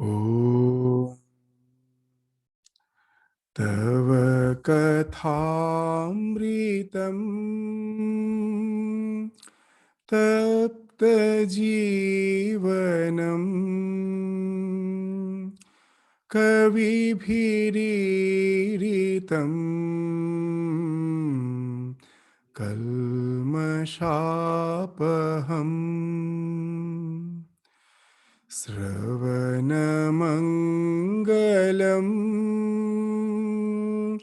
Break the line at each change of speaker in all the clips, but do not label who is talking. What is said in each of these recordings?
Om Tava Kathamritam Tapta Jivanam Kavibhiriritam Kalmashapaham Sravanamangalam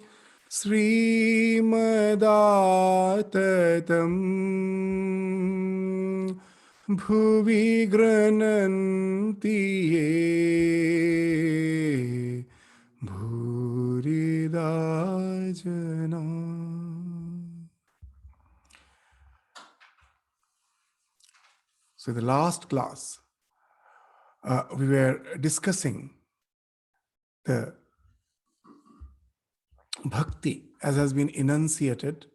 Srimadatam Bhuvi Grananti Ye Bhurida Jana. So the last class, we were discussing the Bhakti as has been enunciated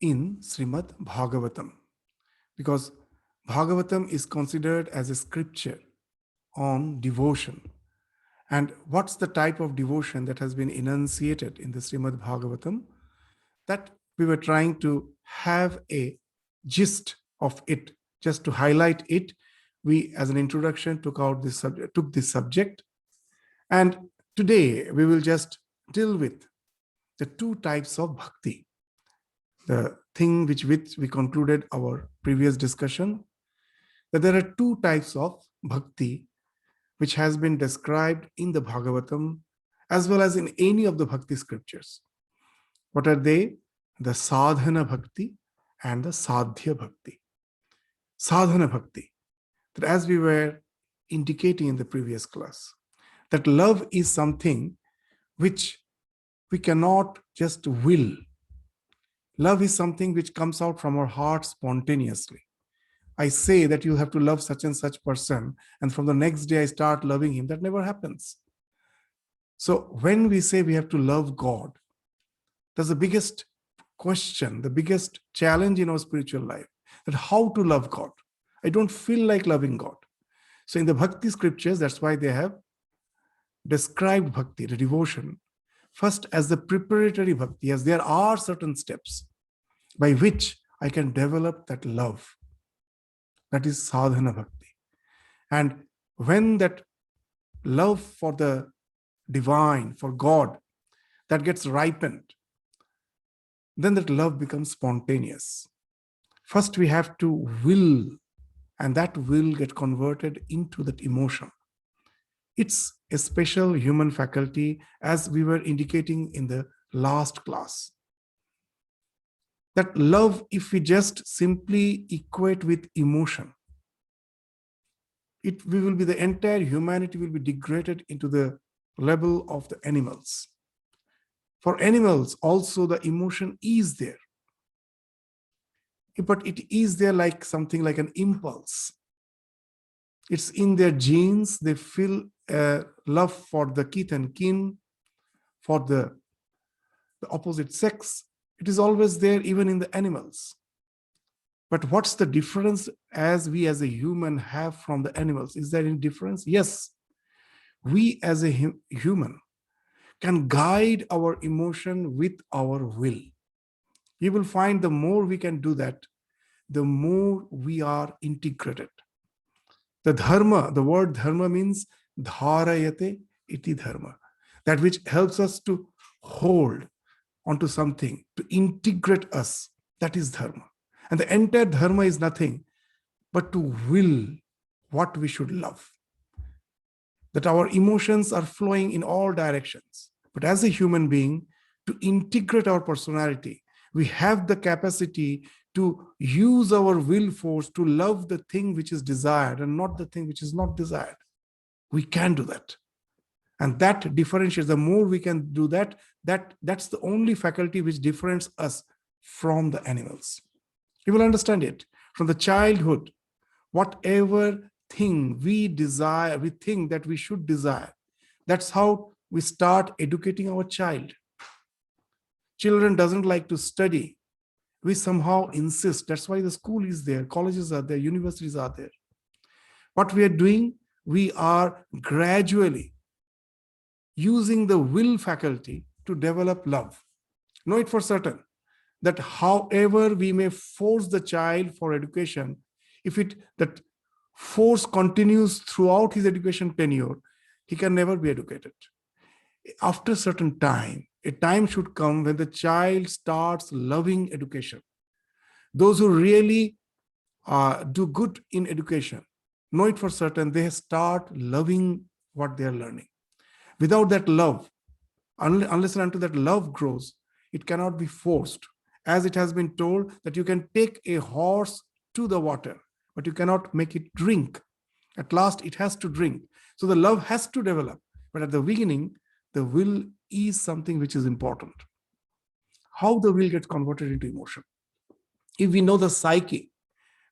in Shrimad Bhagavatam, because Bhagavatam is considered as a scripture on devotion. And what's the type of devotion that has been enunciated in the Shrimad Bhagavatam? That we were trying to have a gist of it, just to highlight it. We, as an introduction, took this subject. And today we will just deal with the two types of bhakti. The thing which we concluded our previous discussion, that there are two types of bhakti which has been described in the Bhagavatam as well as in any of the bhakti scriptures. What are they? The sadhana bhakti and the sadhya bhakti. Sadhana bhakti, that as we were indicating in the previous class, that love is something which we cannot just will. Love is something which comes out from our heart spontaneously. I say that you have to love such and such person, and from the next day I start loving him. That never happens. So when we say we have to love God, that's the biggest question, the biggest challenge in our spiritual life, that how to love God. I don't feel like loving God. So in the bhakti scriptures, that's why they have described bhakti, the devotion, first as the preparatory bhakti, as there are certain steps by which I can develop that love. That is sadhana bhakti. And when that love for the divine, for God, that gets ripened, then that love becomes spontaneous. First, we have to will, and that will get converted into that emotion. It's a special human faculty, as we were indicating in the last class. That love, if we just simply equate with emotion, the entire humanity will be degraded into the level of the animals. For animals, also the emotion is there. But it is there like something like an impulse. It's in their genes. They feel love for the kith and kin, for the opposite sex. It is always there even in the animals. But what's the difference as we as a human have from the animals? Is there any difference? Yes. We as a human can guide our emotion with our will. You will find the more we can do that, the more we are integrated. The dharma, the word dharma means dharayate iti dharma. That which helps us to hold onto something, to integrate us. That is dharma. And the entire dharma is nothing but to will what we should love. That our emotions are flowing in all directions. But as a human being, to integrate our personality, we have the capacity to use our will force to love the thing which is desired and not the thing which is not desired. We can do that. And that differentiates. The more we can do that, that's the only faculty which differentiates us from the animals. You will understand it. From the childhood, whatever thing we desire, we think that we should desire, that's how we start educating our child. Children doesn't like to study. We somehow insist. That's why the school is there, colleges are there, universities are there. What we are doing, we are gradually using the will faculty to develop love. Know it for certain that however we may force the child for education, if that force continues throughout his education tenure, he can never be educated. After a certain time, a time should come when the child starts loving education. Those who really do good in education, know it for certain, they start loving what they are learning. Without that love, unless and until that love grows, it cannot be forced. As it has been told that you can take a horse to the water, but you cannot make it drink. At last, it has to drink. So the love has to develop. But at the beginning, the will is something which is important. How the will gets converted into emotion. If we know the psyche,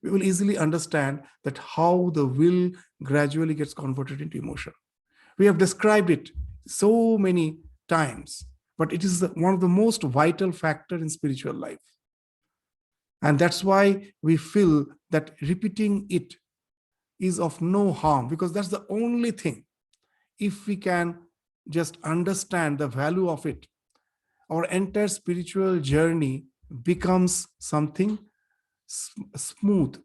we will easily understand that how the will gradually gets converted into emotion. We have described it so many times, but it is one of the most vital factors in spiritual life. And that's why we feel that repeating it is of no harm, because that's the only thing. If we can just understand the value of it, our entire spiritual journey becomes something smooth.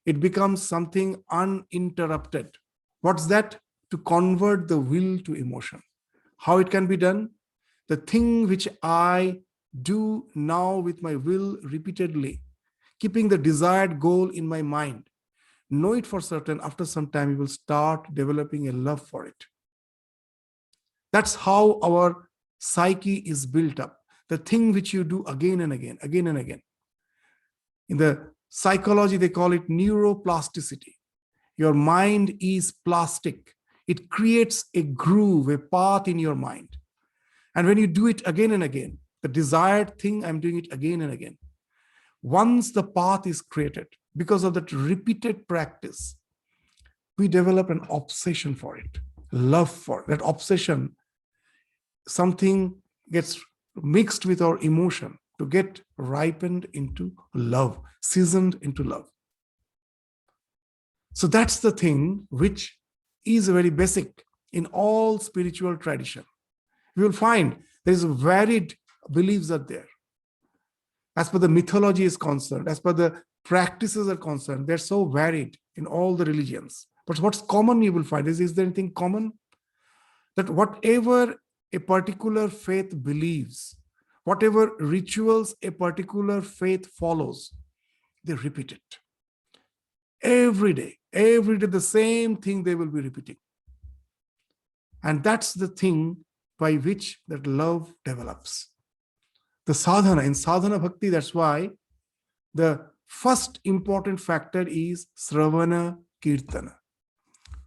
It becomes something uninterrupted. What's that? To convert the will to emotion. How it can be done? The thing which I do now with my will repeatedly, keeping the desired goal in my mind, know it for certain, after some time you will start developing a love for it. That's how our psyche is built up. The thing which you do again and again, again and again. In the psychology, they call it neuroplasticity. Your mind is plastic. It creates a groove, a path in your mind. And when you do it again and again, the desired thing, I'm doing it again and again. Once the path is created, because of that repeated practice, we develop an obsession for it, love for it. That obsession, something gets mixed with our emotion to get ripened into love, seasoned into love. So that's the thing which is very basic in all spiritual tradition. We will find there is varied beliefs are there. As per the mythology is concerned, as per the practices are concerned, they're so varied in all the religions. But what's common you will find is there anything common? That whatever a particular faith believes, whatever rituals a particular faith follows, they repeat it. Every day, the same thing they will be repeating. And that's the thing by which that love develops. The sadhana, in sadhana bhakti, that's why the first important factor is sravana kirtana,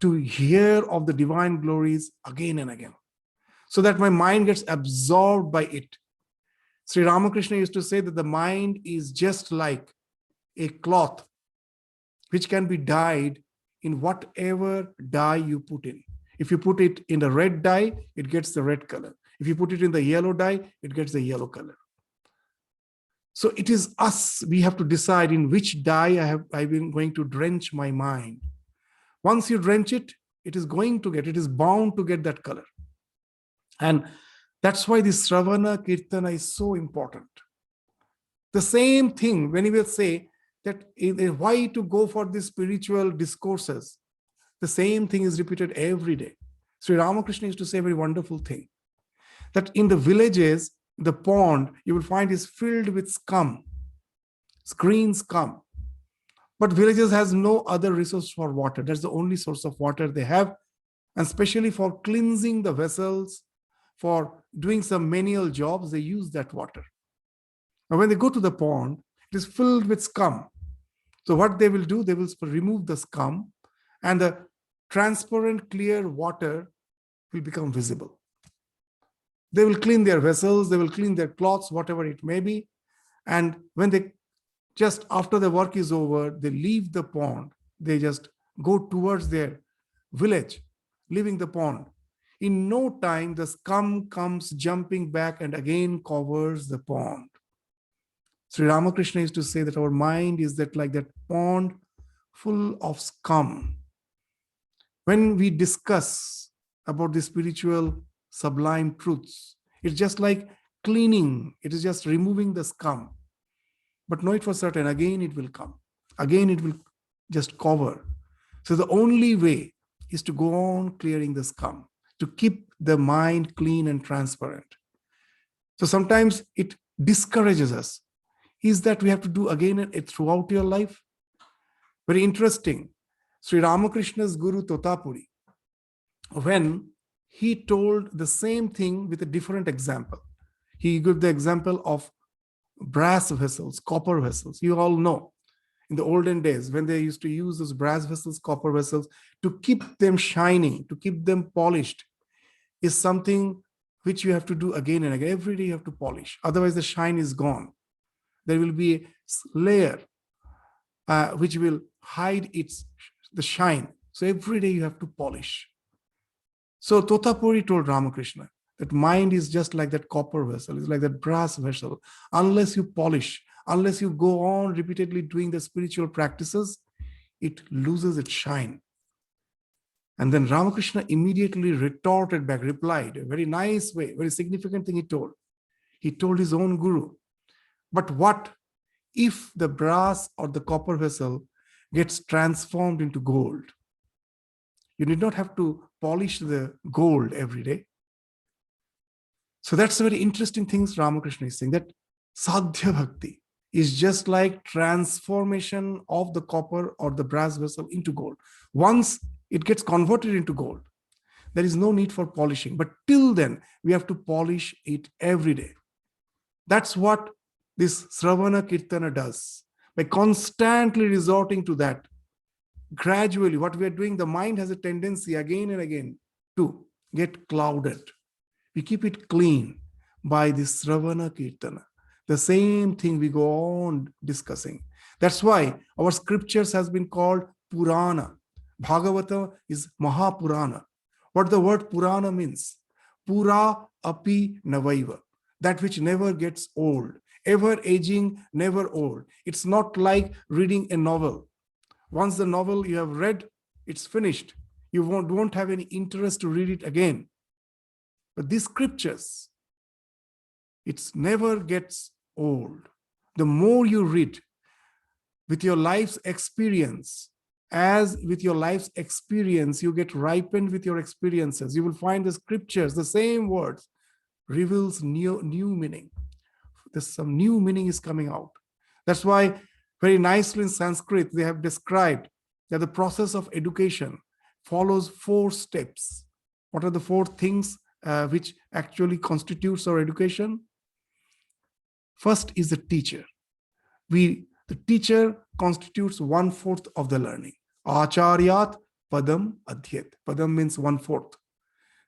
to hear of the divine glories again and again, so that my mind gets absorbed by it. Sri Ramakrishna used to say that the mind is just like a cloth which can be dyed in whatever dye you put in. If you put it in the red dye, it gets the red color. If you put it in the yellow dye, it gets the yellow color. So it is us, we have to decide in which dye I've been going to drench my mind. Once you drench it, it is bound to get that color. And that's why this Sravana Kirtana is so important. The same thing when you will say that why to go for these spiritual discourses, the same thing is repeated every day. Sri Ramakrishna used to say a very wonderful thing, that in the villages, the pond you will find is filled with scum, green scum. But villages has no other resource for water. That's the only source of water they have. And especially for cleansing the vessels, for doing some menial jobs, they use that water. Now, when they go to the pond, it is filled with scum. So what they will do, they will remove the scum, and the transparent, clear water will become visible. They will clean their vessels, they will clean their cloths, whatever it may be. And when they just after the work is over, they leave the pond, they just go towards their village, leaving the pond. In no time, the scum comes jumping back and again covers the pond. Sri Ramakrishna used to say that our mind is like that pond full of scum. When we discuss about the spiritual sublime truths, it's just like cleaning. It is just removing the scum. But know it for certain, again it will come. Again it will just cover. So the only way is to go on clearing the scum, to keep the mind clean and transparent. So sometimes it discourages us. Is that we have to do again and throughout your life? Very interesting. Sri Ramakrishna's Guru Totapuri, when he told the same thing with a different example, he gave the example of brass vessels, copper vessels. You all know, in the olden days, when they used to use those brass vessels, copper vessels, to keep them shining, to keep them polished, is something which you have to do again and again. Every day you have to polish. Otherwise, the shine is gone. There will be a layer which will hide the shine. So every day you have to polish. So Totapuri told Ramakrishna that mind is just like that copper vessel, it's like that brass vessel. Unless you polish, unless you go on repeatedly doing the spiritual practices, it loses its shine. And then Ramakrishna immediately retorted back, replied, a very nice way, very significant thing he told. He told his own guru, but what if the brass or the copper vessel gets transformed into gold? You need not have to polish the gold every day. So that's a very interesting thing Ramakrishna is saying, that Sadhya Bhakti is just like transformation of the copper or the brass vessel into gold. Once it gets converted into gold, there is no need for polishing. But till then, we have to polish it every day. That's what this Sravana Kirtana does. By constantly resorting to that, gradually what we are doing, the mind has a tendency again and again to get clouded. We keep it clean by this Sravana Kirtana. The same thing we go on discussing. That's why our scriptures has been called Purana. Bhagavata is Mahapurana. What the word Purana means? Pura api navaiva. That which never gets old. Ever aging, never old. It's not like reading a novel. Once the novel you have read, it's finished. You won't have any interest to read it again. But these scriptures, it never gets old. The more you read with your life's experience, as with your life's experience, you get ripened with your experiences. You will find the scriptures, the same words, reveals new meaning. There's some new meaning is coming out. That's why very nicely in Sanskrit, they have described that the process of education follows 4 steps. What are the 4 things which actually constitutes our education? First is the teacher. The teacher constitutes 1/4 of the learning. Acharyat padam adhyet. Padam means 1/4.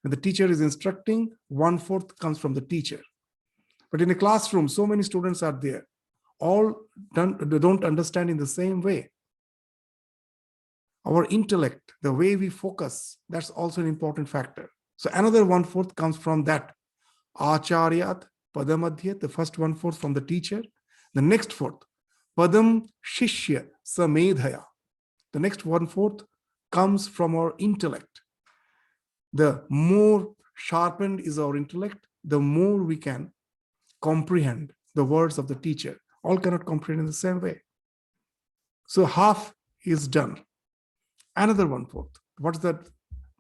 When the teacher is instructing, 1/4 comes from the teacher. But in a classroom, so many students are there. All don't understand in the same way. Our intellect, the way we focus, that's also an important factor. So another 1/4 comes from that. Acharyat padam adhyet, the first 1/4 from the teacher. The next 4th, padam shishya samedhaya. The next 1/4 comes from our intellect. The more sharpened is our intellect, the more we can comprehend the words of the teacher. All cannot comprehend in the same way. So half is done. Another 1/4. What's that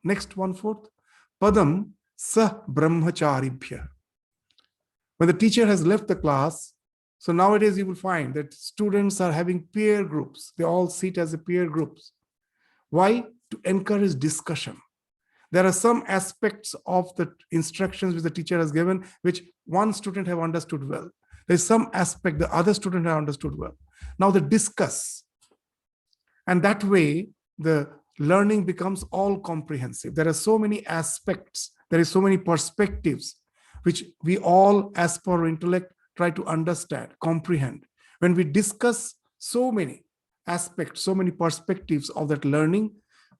next 1/4? Padam sa brahmacharibhya. When the teacher has left the class, so nowadays you will find that students are having peer groups. They all sit as a peer groups. Why? To encourage discussion. There are some aspects of the instructions which the teacher has given, which one student have understood well. There is some aspect the other student have understood well. Now they discuss. And that way, the learning becomes all comprehensive. There are so many aspects. There is so many perspectives, which we all, as per our intellect, try to understand, comprehend. When we discuss so many aspects, so many perspectives of that learning,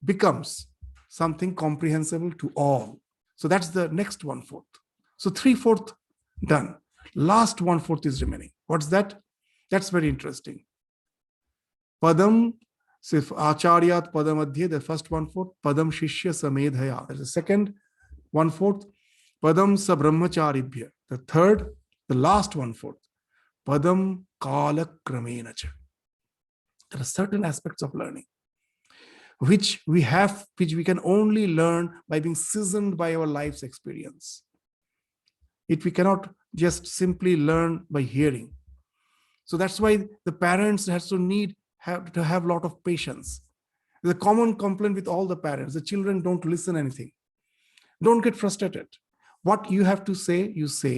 becomes something comprehensible to all. So that's the next 1/4. So 3/4 done. Last 1/4 is remaining. What's that? That's very interesting. Padam So if Acharyat Padamadhye, the first 1/4, Padam Shishya Samedhaya. There's the second 1/4, Padam Sa Brahmacharibhya. The third, the last 1/4, Padam Kala Kramenacha. There are certain aspects of learning which we can only learn by being seasoned by our life's experience. We cannot just simply learn by hearing. So that's why the parents have to have a lot of patience. The common complaint with all the parents: the children don't listen anything. Don't get frustrated. What you have to say, you say.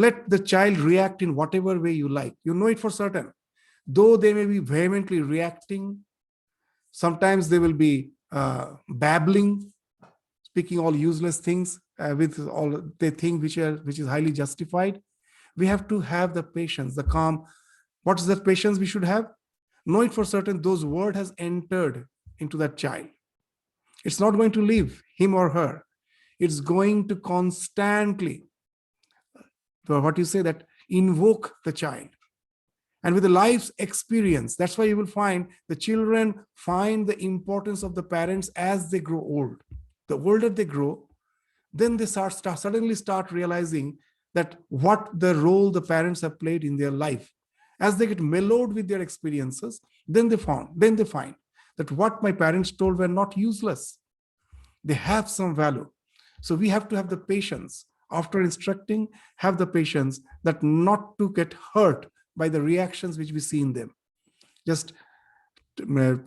Let the child react in whatever way you like. You know it for certain. Though they may be vehemently reacting, sometimes they will be babbling, speaking all useless things with all they think which is highly justified. We have to have the patience, the calm. What is the patience we should have? Know it for certain those word has entered into that child. It's not going to leave him or her. It's going to constantly, invoke the child. And with the life's experience, that's why you will find the children find the importance of the parents as they grow old. The older they grow, then they suddenly start realizing that what the role the parents have played in their life. As they get mellowed with their experiences, then they find that what my parents told were not useless. They have some value. So we have to have the patience. After instructing, have the patience that not to get hurt by the reactions which we see in them. Just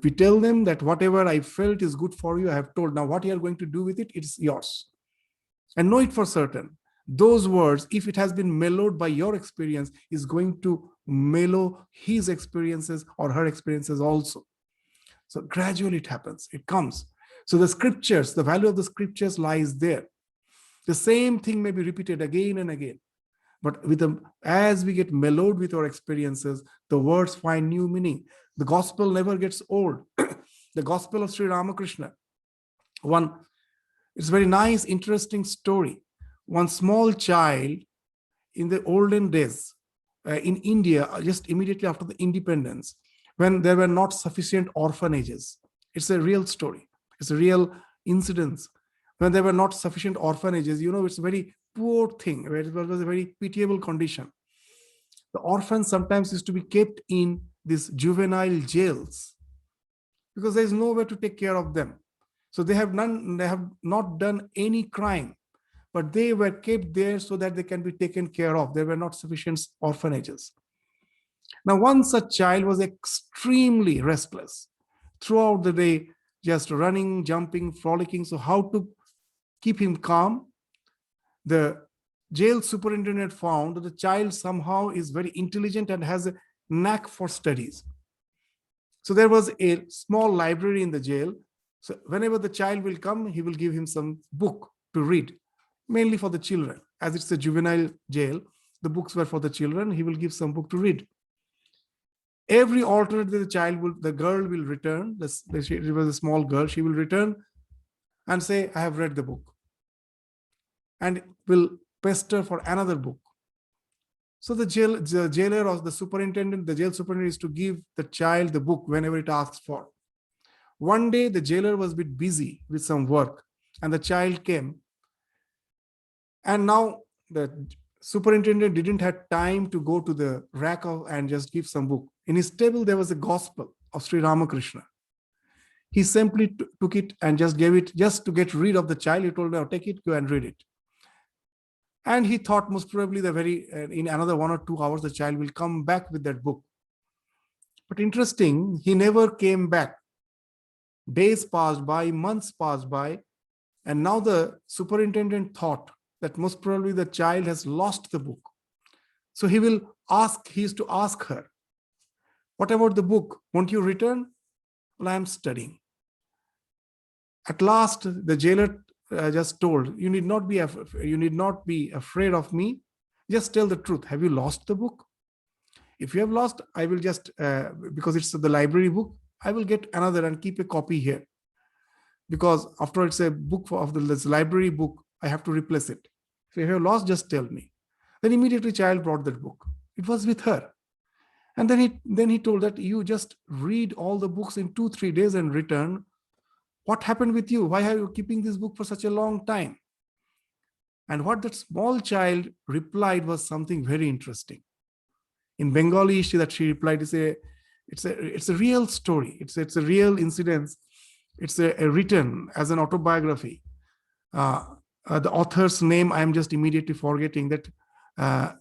we tell them that whatever I felt is good for you, I have told. Now what you are going to do with it, it's yours. And know it for certain. Those words, if it has been mellowed by your experience, is going to mellow his experiences or her experiences also. So gradually it happens, it comes. So the scriptures, the value of the scriptures lies there. The same thing may be repeated again and again. But as we get mellowed with our experiences, the words find new meaning. The gospel never gets old. The gospel of Sri Ramakrishna. It's a very nice, interesting story. One small child in the olden days in India, just immediately after the independence, when there were not sufficient orphanages. It's a real story. It's a real incident. When there were not sufficient orphanages, it's a very poor thing, where it was a very pitiable condition. The orphans sometimes used to be kept in these juvenile jails because there is nowhere to take care of them. So they have not done any crime, but they were kept there so that they can be taken care of. There were not sufficient orphanages. Now, one such child was extremely restless throughout the day, just running, jumping, frolicking. So how to keep him calm? The jail superintendent found that the child somehow is very intelligent and has a knack for studies. So there was a small library in the jail. So whenever the child will come, he will give him some book to read, mainly for the children. As it's a juvenile jail, the books were for the children. He will give some book to read. Every alternate day, the girl will return. It was a small girl. She will return and say, I have read the book. And will pester for another book. So the jailer or the superintendent, the jail superintendent is to give the child the book whenever it asks for. One day, the jailer was a bit busy with some work and the child came. And now the superintendent didn't have time to go to the rack and just give some book. In his table, there was a gospel of Sri Ramakrishna. He simply took it and just gave it just to get rid of the child. He told him, take it, go and read it. And he thought most probably in another 1 or 2 hours, the child will come back with that book. But interesting, he never came back. Days passed by, months passed by, and now the superintendent thought that most probably the child has lost the book. So he used to ask her, what about the book? Won't you return? Well, I am studying. At last, the jailer just told, you need not be afraid of me. Just tell the truth. Have you lost the book? If you have lost, I will just, because it's the library book, I will get another and keep a copy here. Because after all, it's a book of this library book, I have to replace it. So if you have lost, just tell me. Then immediately child brought that book. It was with her. And then he told that you just read all the books in 2-3 days and return. What happened with you? Why are you keeping this book for such a long time? And what that small child replied was something very interesting. In Bengali, she replied, it's a real story. It's a real incident. It's a written as an autobiography. The author's name I am just immediately forgetting, that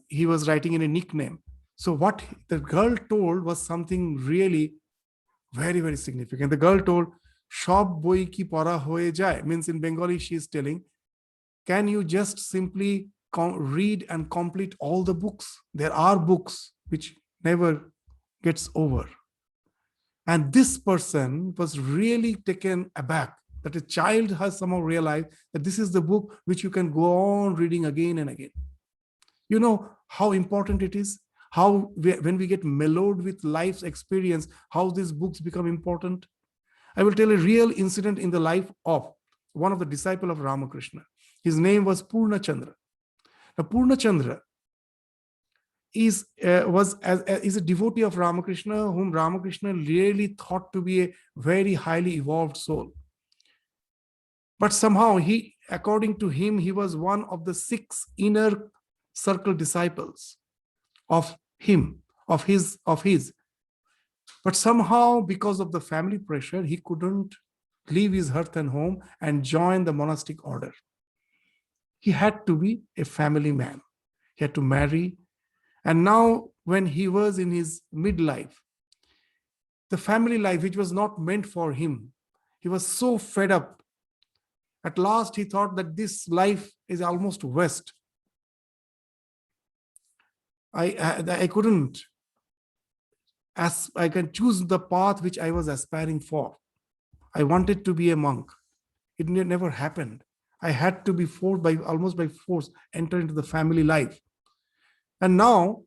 he was writing in a nickname. So what the girl told was something really very, very significant. The girl told, "Shob boi ki para hoye jai," means in Bengali she is telling, can you just simply read and complete all the books? There are books which never gets over. And this person was really taken aback that a child has somehow realized that this is the book which you can go on reading again and again. You know how important it is, how when we get mellowed with life's experience, how these books become important. I will tell a real incident in the life of one of the disciples of Ramakrishna. His name was Purna Chandra. Now, Purna Chandra is a devotee of Ramakrishna, whom Ramakrishna really thought to be a very highly evolved soul. But somehow according to him, he was one of the 6 inner circle disciples of his. But somehow, because of the family pressure, he couldn't leave his hearth and home and join the monastic order. He had to be a family man. He had to marry. And now, when he was in his midlife, the family life, which was not meant for him, he was so fed up. At last, he thought that this life is almost waste. I couldn't, as I can choose the path which I was aspiring for. I wanted to be a monk. It never happened. I had to be forced, almost by force, enter into the family life. And now,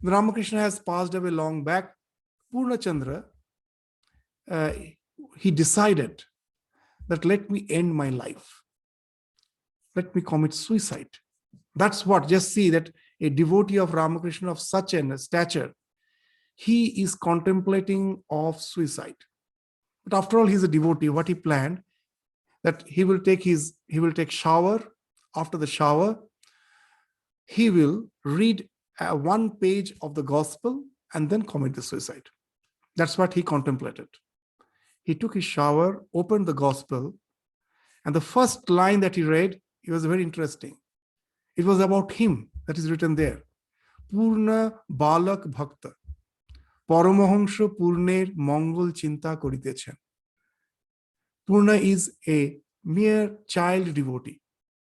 Ramakrishna has passed away long back. Purna Chandra, he decided that let me end my life. Let me commit suicide. That's what, just see that a devotee of Ramakrishna of such a stature, he is contemplating of suicide. But after all, he's a devotee. What he planned, that he will take shower. After the shower, he will read 1 page of the gospel and then commit the suicide. That's what he contemplated. He took his shower, opened the gospel, and the first line that he read, it was very interesting. It was about him, that is written there. Purna balak bhakta, paramahansha purner mongol chinta koritechen. Purna is a mere child devotee.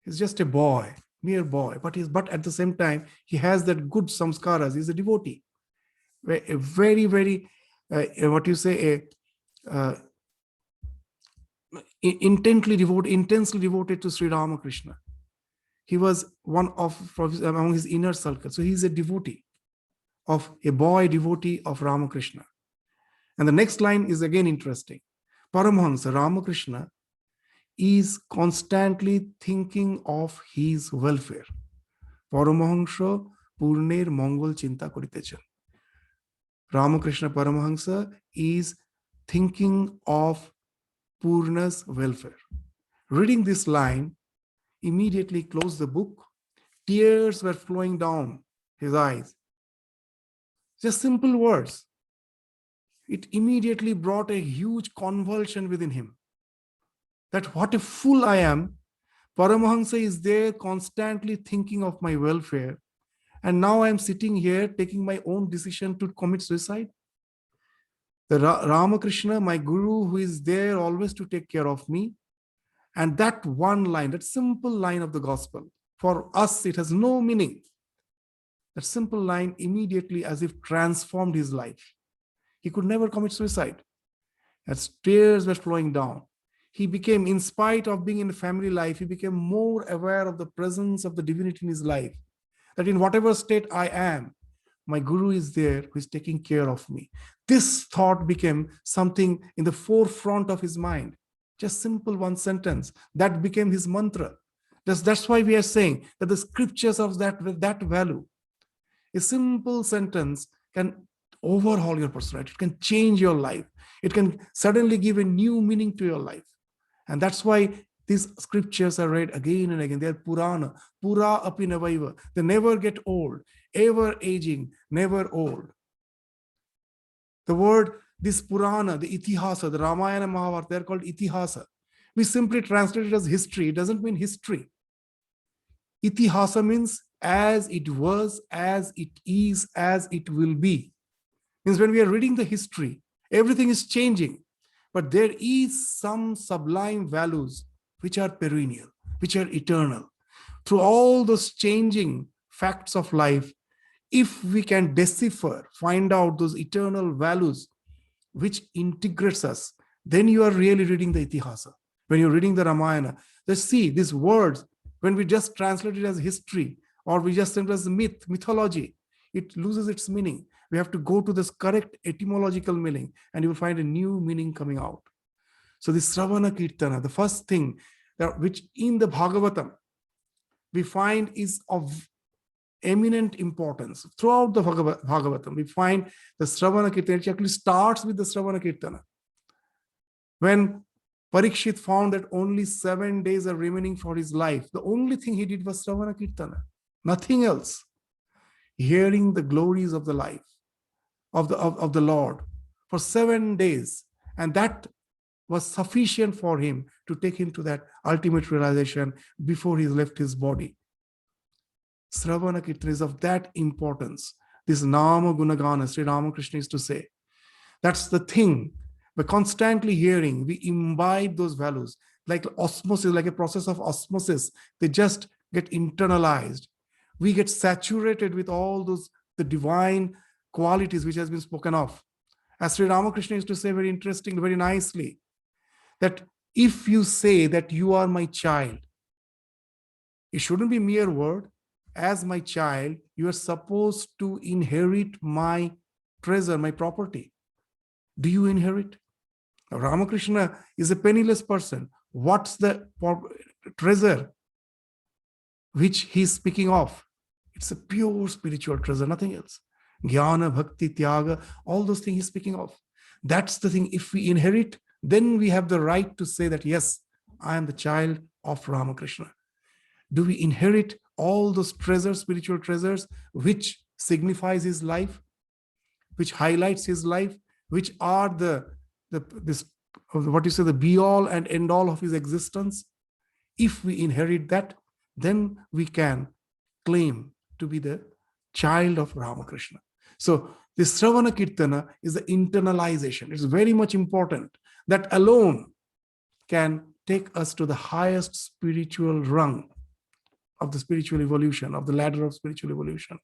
He's just a boy, mere boy, but at the same time, he has that good samskaras. He's a devotee. A very, very, intensely devoted to Sri Ramakrishna. He was among his inner circle. So he's a devotee, a boy devotee of Ramakrishna. And the next line is again interesting. Paramahansa Ramakrishna is constantly thinking of his welfare. Paramahansa Purner Mongol Chinta Koritechen. Ramakrishna Paramahansa is thinking of Purna's welfare. Reading this line, immediately closed the book. Tears were flowing down his eyes. Just simple words. It immediately brought a huge convulsion within him. That what a fool I am. Paramahansa is there constantly thinking of my welfare. And now I am sitting here taking my own decision to commit suicide. The Ramakrishna, my guru, who is there always to take care of me. And that one line, that simple line of the gospel, for us, it has no meaning. That simple line immediately as if transformed his life. He could never commit suicide. As tears were flowing down, he became, in spite of being in a family life, he became more aware of the presence of the divinity in his life. That in whatever state I am, my guru is there who is taking care of me. This thought became something in the forefront of his mind. Just simple one sentence. That became his mantra. That's why we are saying that the scriptures of that value. A simple sentence can overhaul your personality. It can change your life. It can suddenly give a new meaning to your life. And that's why these scriptures are read again and again. They are Purana, Pura api navaiva. They never get old, ever aging, never old. The word, this Purana, the Itihasa, the Ramayana, Mahabharata, they're called Itihasa. We simply translate it as history. It doesn't mean history. Itihasa means as it was, as it is, as it will be. Means when we are reading the history, everything is changing. But there is some sublime values which are perennial, which are eternal. Through all those changing facts of life, if we can decipher, find out those eternal values which integrates us, then you are really reading the Itihasa. When you're reading the Ramayana, just see these words, when we just translate it as history, or we just simply as myth, mythology, it loses its meaning. We have to go to this correct etymological meaning, and you will find a new meaning coming out. So this Sravana Kirtana, the first thing that which in the Bhagavatam we find is of eminent importance. Throughout the Bhagavatam, we find the Sravana Kirtana. It actually starts with the Sravana Kirtana. When Parikshit found that only 7 days are remaining for his life, the only thing he did was Sravana Kirtana, nothing else. Hearing the glories of the life of the Lord for 7 days, and that was sufficient for him to take him to that ultimate realization before he left his body. Sravana Kirtana is of that importance. This Nama Gunagana, Sri Ramakrishna used to say. That's the thing. By constantly hearing, we imbibe those values. Like osmosis, like a process of osmosis, they just get internalized. We get saturated with all those, the divine qualities which has been spoken of. As Sri Ramakrishna used to say very interestingly, very nicely, that if you say that you are my child, it shouldn't be mere word. As my child, you are supposed to inherit my treasure, my property. Do you inherit? Now, Ramakrishna is a penniless person. What's the treasure which he's speaking of? It's a pure spiritual treasure, nothing else. Jnana, Bhakti, Tyaga, all those things he's speaking of. That's the thing. If we inherit, then we have the right to say that, yes, I am the child of Ramakrishna. Do we inherit all those treasures, spiritual treasures, which signifies his life, which highlights his life, which are the be all and end all of his existence? If we inherit that, then we can claim to be the child of Ramakrishna. So this Sravana Kirtana is the internalization. It's very much important. That alone can take us to the highest spiritual rung of the spiritual evolution, of the ladder of spiritual evolution.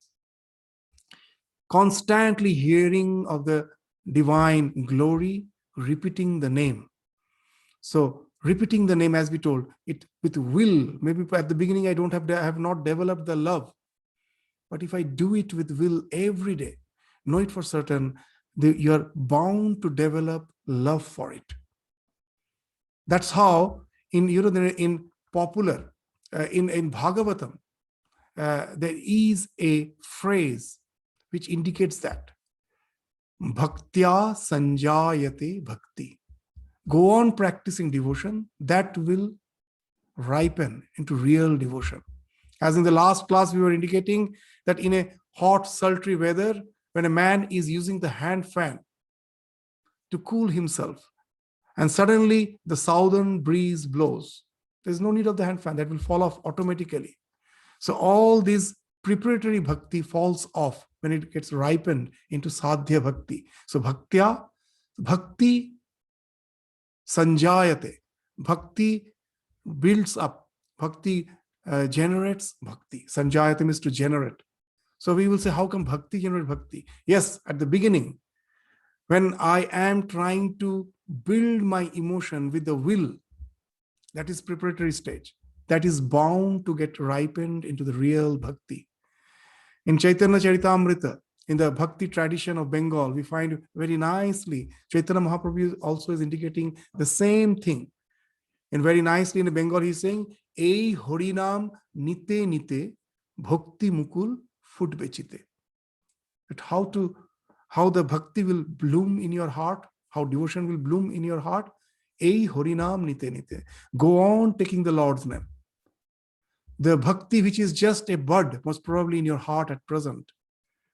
Constantly hearing of the divine glory, repeating the name. So repeating the name, as we told, it with will. Maybe at the beginning I have not developed the love, but if I do it with will every day, know it for certain, you're bound to develop love for it. That's how in popular in Bhagavatam there is a phrase which indicates that Bhaktya Sanjayate Bhakti. Go on practicing devotion, that will ripen into real devotion. As in the last class, we were indicating that in a hot, sultry weather, when a man is using the hand fan to cool himself, and suddenly the southern breeze blows, there's no need of the hand fan, that will fall off automatically. So all these preparatory bhakti falls off when it gets ripened into sadhya bhakti. So bhakti sanjayate, bhakti builds up, bhakti generates bhakti. Sanjayate means to generate. So we will say, how come bhakti generate bhakti? Yes, at the beginning, when I am trying to build my emotion with the will, that is preparatory stage, that is bound to get ripened into the real bhakti. In Chaitanya Charitamrita, in the bhakti tradition of Bengal, we find very nicely, Chaitanya Mahaprabhu also is indicating the same thing. And very nicely in Bengal, he's saying, Ei Harinam Nite Nite Bhakti Mukul Food Bechite. But how to how the bhakti will bloom in your heart, how devotion will bloom in your heart. Ei Harinam Nite Nite. Go on taking the Lord's name. The bhakti which is just a bud, most probably in your heart at present,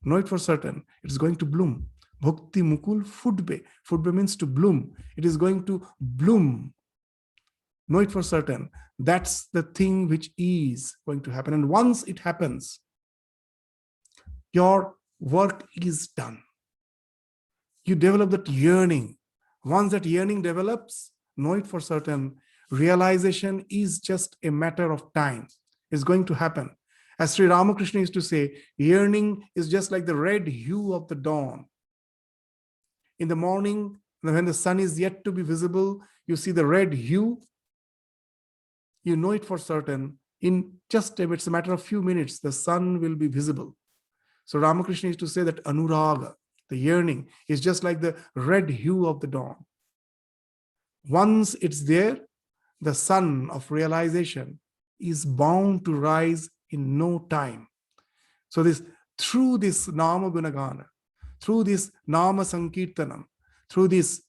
know it for certain, it's going to bloom. Bhakti Mukul Fudbe. Fudbe means to bloom. It is going to bloom. Know it for certain. That's the thing which is going to happen. And once it happens, your work is done. You develop that yearning. Once that yearning develops, know it for certain, realization is just a matter of time. It's going to happen. As Sri Ramakrishna used to say, yearning is just like the red hue of the dawn. In the morning, when the sun is yet to be visible, you see the red hue. You know it for certain. In just a bit, it's a matter of few minutes, the sun will be visible. So Ramakrishna used to say that anuraga, the yearning, is just like the red hue of the dawn. Once it's there, the sun of realization is bound to rise in no time. So through this Nama Gunagana, through this Nama Sankirtanam, through this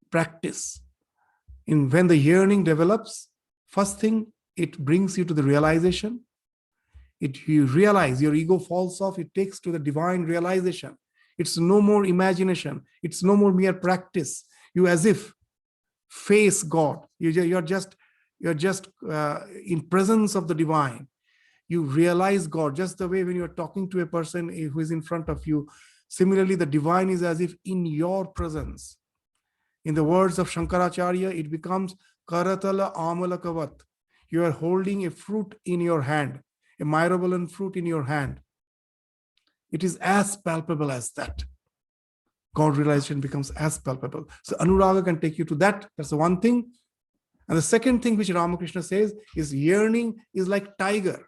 practice, when the yearning develops, first thing, it brings you to the realization. You realize, your ego falls off, it takes to the divine realization. It's no more imagination. It's no more mere practice. You as if face God. You're just in presence of the divine. You realize God just the way when you're talking to a person who is in front of you. Similarly, the divine is as if in your presence. In the words of Shankaracharya, it becomes Karatala Amalakavat. You are holding a fruit in your hand, a myrobalan fruit in your hand. It is as palpable as that. God realization becomes as palpable. So Anuraga can take you to that. That's the one thing. And the second thing which Ramakrishna says is yearning is like tiger,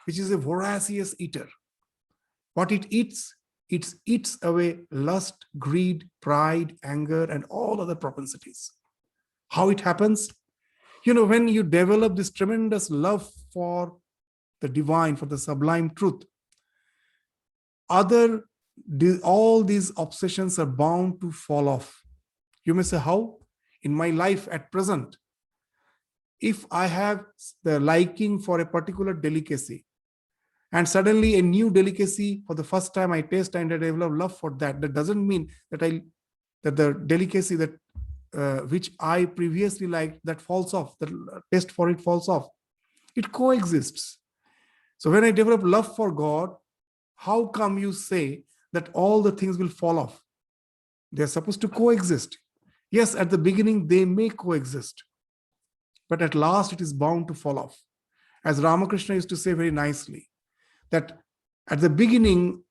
which is a voracious eater. What it eats away lust, greed, pride, anger, and all other propensities. How it happens? When you develop this tremendous love for the divine, for the sublime truth, all these obsessions are bound to fall off. You may say, how? In my life at present, if I have the liking for a particular delicacy, and suddenly a new delicacy for the first time I taste and I develop love for that, that doesn't mean that the delicacy which I previously liked, that falls off, the taste for it falls off. It coexists. So when I develop love for God, how come you say that all the things will fall off? They're supposed to coexist. Yes, at the beginning, they may coexist, but at last it is bound to fall off. As Ramakrishna used to say very nicely, that at the beginning,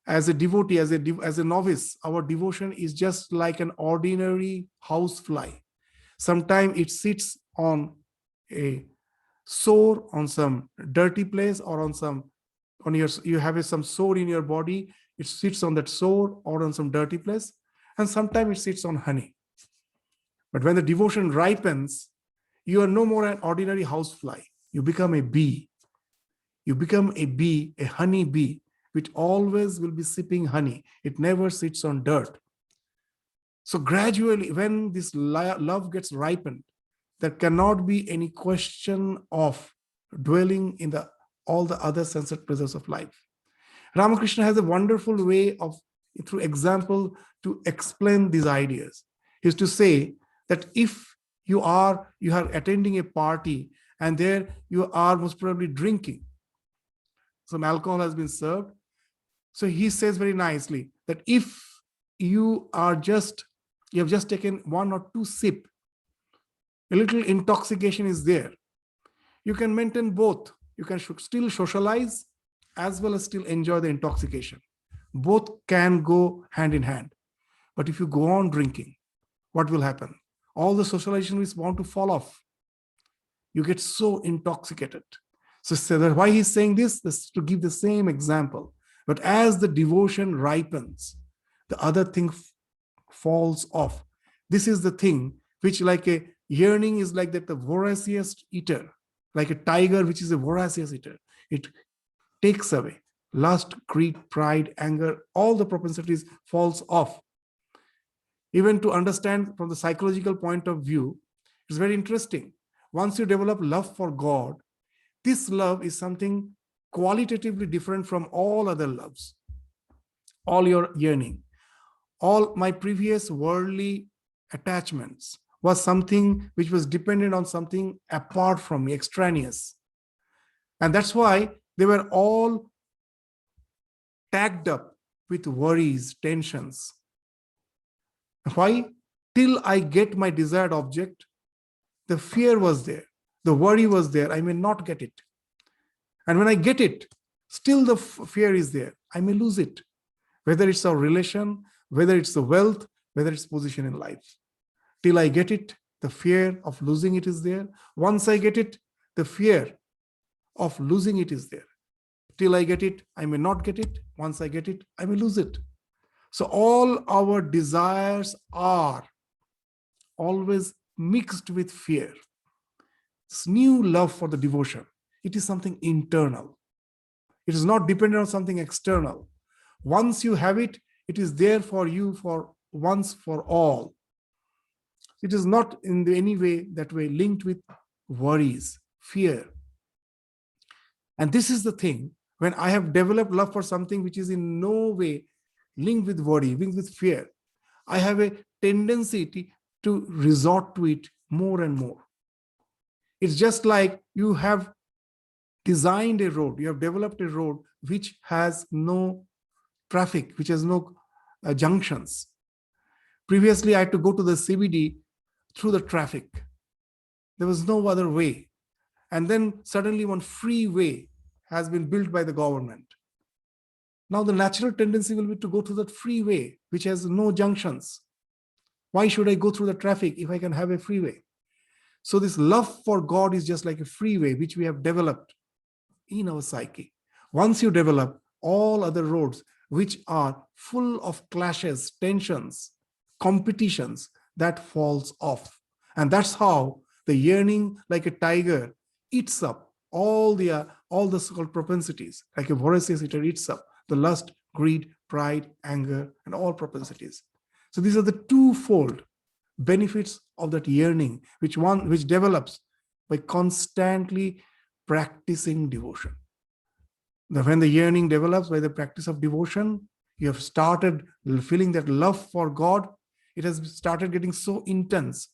as a devotee, as a novice, our devotion is just like an ordinary housefly. Sometimes it sits on a sore, on some dirty place, or you have some sore in your body, it sits on that sore or on some dirty place, and sometimes it sits on honey. But when the devotion ripens, you are no more an ordinary housefly. You become a bee. You become a bee, a honey bee, which always will be sipping honey. It never sits on dirt. So gradually, when this love gets ripened, there cannot be any question of dwelling in all the other sensate pleasures of life. Ramakrishna has a wonderful way of, through example, to explain these ideas. He is to say that if you are attending a party and there you are most probably drinking, some alcohol has been served. So he says very nicely that if you have just taken one or two sips, a little intoxication is there. You can maintain both. You can still socialize as well as still enjoy the intoxication. Both can go hand in hand. But if you go on drinking, what will happen? All the socialization is bound to fall off. You get so intoxicated. So that's why he's saying this to give the same example. But as the devotion ripens, the other thing falls off. This is the thing which, like a yearning, is like that the voracious eater, like a tiger which is a voracious eater. It takes away. lust, greed, pride, anger, all the propensities falls off. Even to understand from the psychological point of view, it's very interesting. Once you develop love for God, this love is something qualitatively different from all other loves. All your yearning, all my previous worldly attachments was something which was dependent on something apart from me, extraneous. And that's why they were all tagged up with worries, tensions. Why? Till I get my desired object, the fear was there, the worry was there, I may not get it. And when I get it, still the fear is there, I may lose it. Whether it's our relation, whether it's the wealth, whether it's position in life. Till I get it, the fear of losing it is there. Once I get it, the fear of losing it is there. Till I get it, I may not get it. Once I get it, I may lose it. So all our desires are always mixed with fear. This new love for the devotion, it is something internal. It is not dependent on something external. Once you have it, it is there for you for once for all. It is not in any way that way linked with worries, fear. And this is the thing, when I have developed love for something which is in no way linked with worry, linked with fear, I have a tendency to resort to it more and more. It's just like you have designed a road, you have developed a road which has no traffic, which has no junctions. Previously, I had to go to the CBD through the traffic. There was no other way. And then suddenly one freeway has been built by the government. Now the natural tendency will be to go through that freeway, which has no junctions. Why should I go through the traffic if I can have a freeway? So this love for God is just like a freeway, which we have developed in our psyche. Once you develop, all other roads, which are full of clashes, tensions, competitions, that falls off. And that's how the yearning, like a tiger, eats up all the so-called propensities, like a voracious eater eats up the lust, greed, pride, anger, and all propensities. So these are the twofold benefits of that yearning, which develops by constantly practicing devotion. When the yearning develops by the practice of devotion, you have started feeling that love for God. It has started getting so intense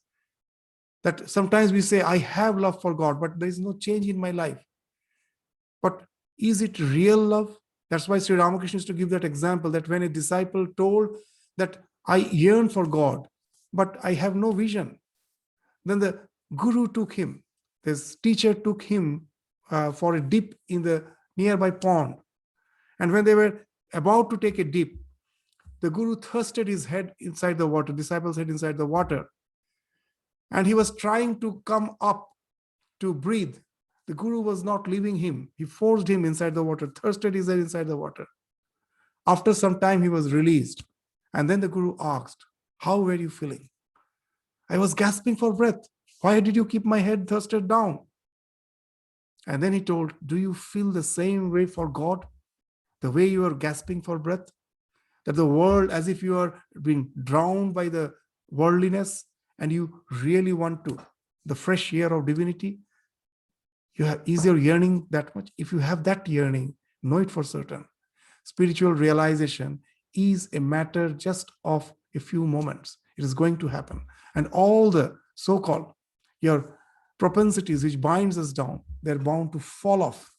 that sometimes we say, I have love for God, but there is no change in my life. But is it real love? That's why Sri Ramakrishna used to give that example, that when a disciple told that I yearn for God, but I have no vision, then the guru took him, this teacher took him for a dip in the nearby pond. And when they were about to take a dip, the guru thrusted his head inside the water, disciple's head inside the water. And he was trying to come up to breathe. The guru was not leaving him. He forced him inside the water, thrusted his head inside the water. After some time, he was released. And then the guru asked, how were you feeling? I was gasping for breath. Why did you keep my head thrusted down? And then he told, do you feel the same way for God? The way you are gasping for breath? That the world, as if you are being drowned by the worldliness and you really want to, the fresh air of divinity? Is your yearning that much? If you have that yearning, know it for certain. Spiritual realization is a matter just of a few moments. It is going to happen. And all the so-called, your propensities which binds us down, they're bound to fall off.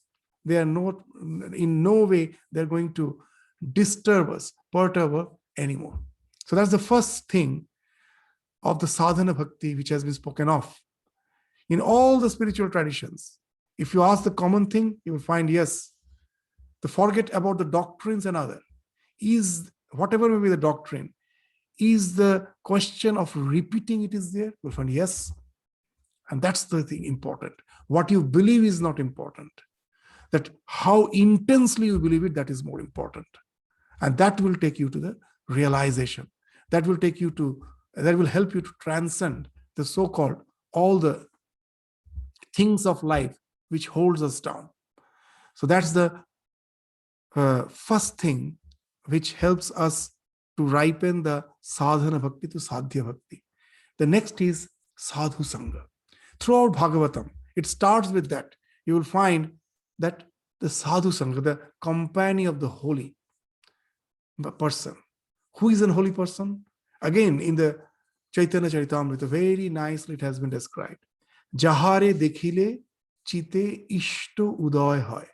They are not, in no way, they're going to disturb us, perturb us anymore. So that's the first thing of the sadhana bhakti which has been spoken of. In all the spiritual traditions, if you ask the common thing, you will find, yes, the forget about the doctrines and other. Is, whatever may be the doctrine, is the question of repeating it is there? You'll find, yes. And that's the thing important. What you believe is not important. That how intensely you believe it, that is more important. And that will take you to the realization. That will take you to, that will help you to transcend the so-called, all the things of life which holds us down. So that's the first thing which helps us to ripen the sadhana bhakti to sadhya bhakti. The next is Sadhu-Sanga. Throughout Bhagavatam, it starts with that. You will find that the Sadhu-Sanga, the company of the holy person. Who is a holy person? Again, in the Chaitanya Charitamrita, very nicely it has been described. Jahare dekhile chite ishto udoy hoy.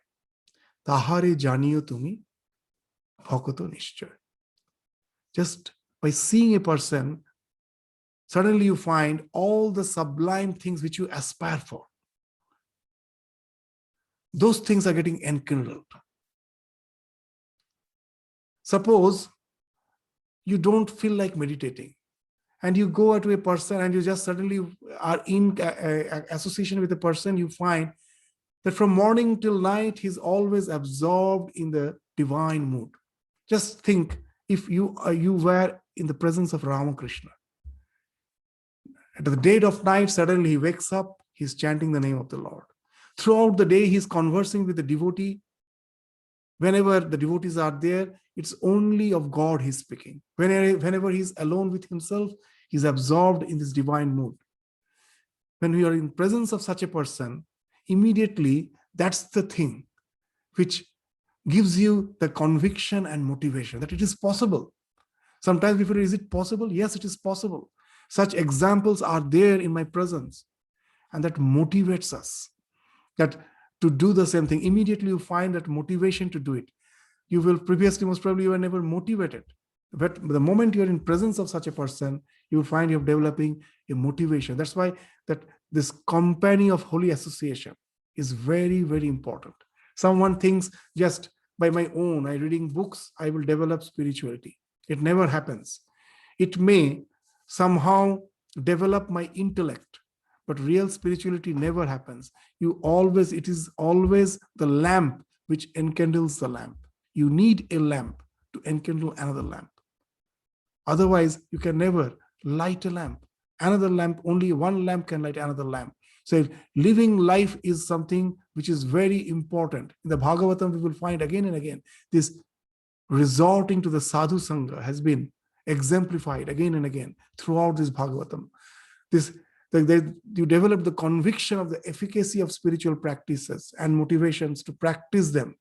Tahare janiyo tumi bhakato nishchoy. Just by seeing a person, suddenly you find all the sublime things which you aspire for. Those things are getting enkindled. Suppose you don't feel like meditating and you go to a person and you just suddenly are in association with a person, you find that from morning till night, he's always absorbed in the divine mood. Just think if you were in the presence of Ramakrishna. At the dead of night, suddenly he wakes up, he's chanting the name of the Lord. Throughout the day, he's conversing with the devotee. Whenever the devotees are there, it's only of God he's speaking. Whenever he's alone with himself, he's absorbed in this divine mood. When we are in presence of such a person, immediately that's the thing which gives you the conviction and motivation that it is possible. Sometimes we feel, is it possible? Yes, it is possible. Such examples are there in my presence. And that motivates us that to do the same thing. Immediately you find that motivation to do it. You will previously, most probably you were never motivated. But the moment you are in presence of such a person, you will find you're developing a motivation. That's why that this company of holy association is very, very important. Someone thinks just by my own, I reading books, I will develop spirituality. It never happens. It may somehow develop my intellect, but real spirituality never happens. It is always the lamp which enkindles the lamp. You need a lamp to enkindle another lamp. Otherwise, you can never light a lamp. Another lamp, only one lamp can light another lamp. So living life is something which is very important. In the Bhagavatam, we will find again and again, this resorting to the Sadhu-Sanga has been exemplified again and again throughout this Bhagavatam. You develop the conviction of the efficacy of spiritual practices and motivations to practice them.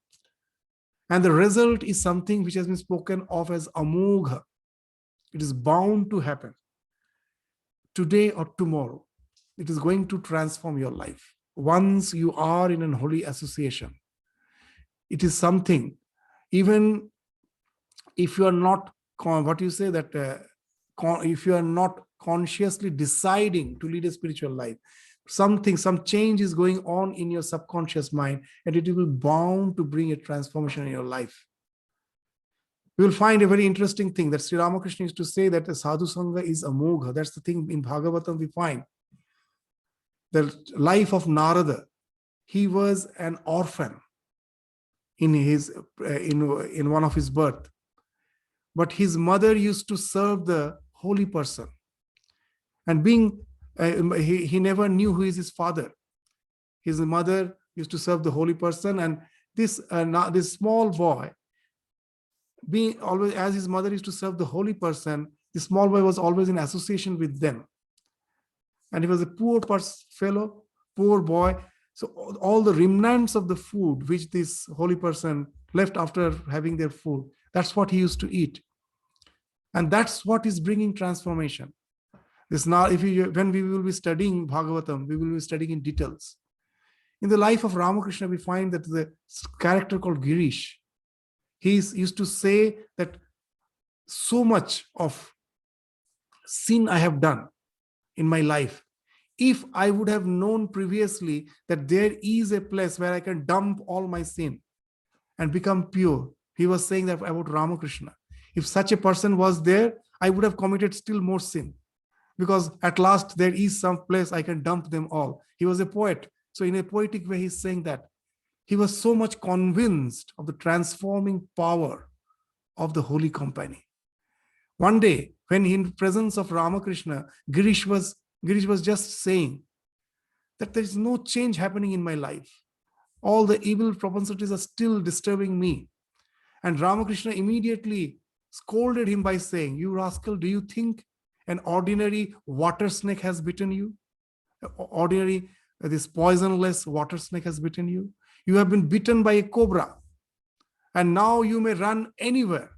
And the result is something which has been spoken of as amogha. It is bound to happen today or tomorrow. It is going to transform your life. Once you are in an holy association, it is something, even if you are not, if you are not consciously deciding to lead a spiritual life, some change is going on in your subconscious mind, and it will be bound to bring a transformation in your life. We will find a very interesting thing that Sri Ramakrishna used to say that the Sadhu-Sanga is amogha. That's the thing in Bhagavatam we find. The life of Narada, he was an orphan in one of his birth. But his mother used to serve the holy person. And he never knew who is his father. His mother used to serve the holy person, and this small boy, being always, as his mother used to serve the holy person, the small boy was always in association with them. And he was a poor fellow, poor boy. So all the remnants of the food which this holy person left after having their food, that's what he used to eat. And that's what is bringing transformation. When we will be studying Bhagavatam, we will be studying in details. In the life of Ramakrishna, we find that the character called Girish, he used to say that so much of sin I have done in my life. If I would have known previously that there is a place where I can dump all my sin and become pure, he was saying that about Ramakrishna. If such a person was there, I would have committed still more sin, because at last there is some place I can dump them all. He was a poet. So in a poetic way, he's saying that he was so much convinced of the transforming power of the holy company. One day, when in presence of Ramakrishna, Girish was just saying that there is no change happening in my life. All the evil propensities are still disturbing me. And Ramakrishna immediately scolded him by saying, "You rascal, do you think an ordinary water snake has bitten you? Ordinary, this poisonless water snake has bitten you? You have been bitten by a cobra. And now you may run anywhere.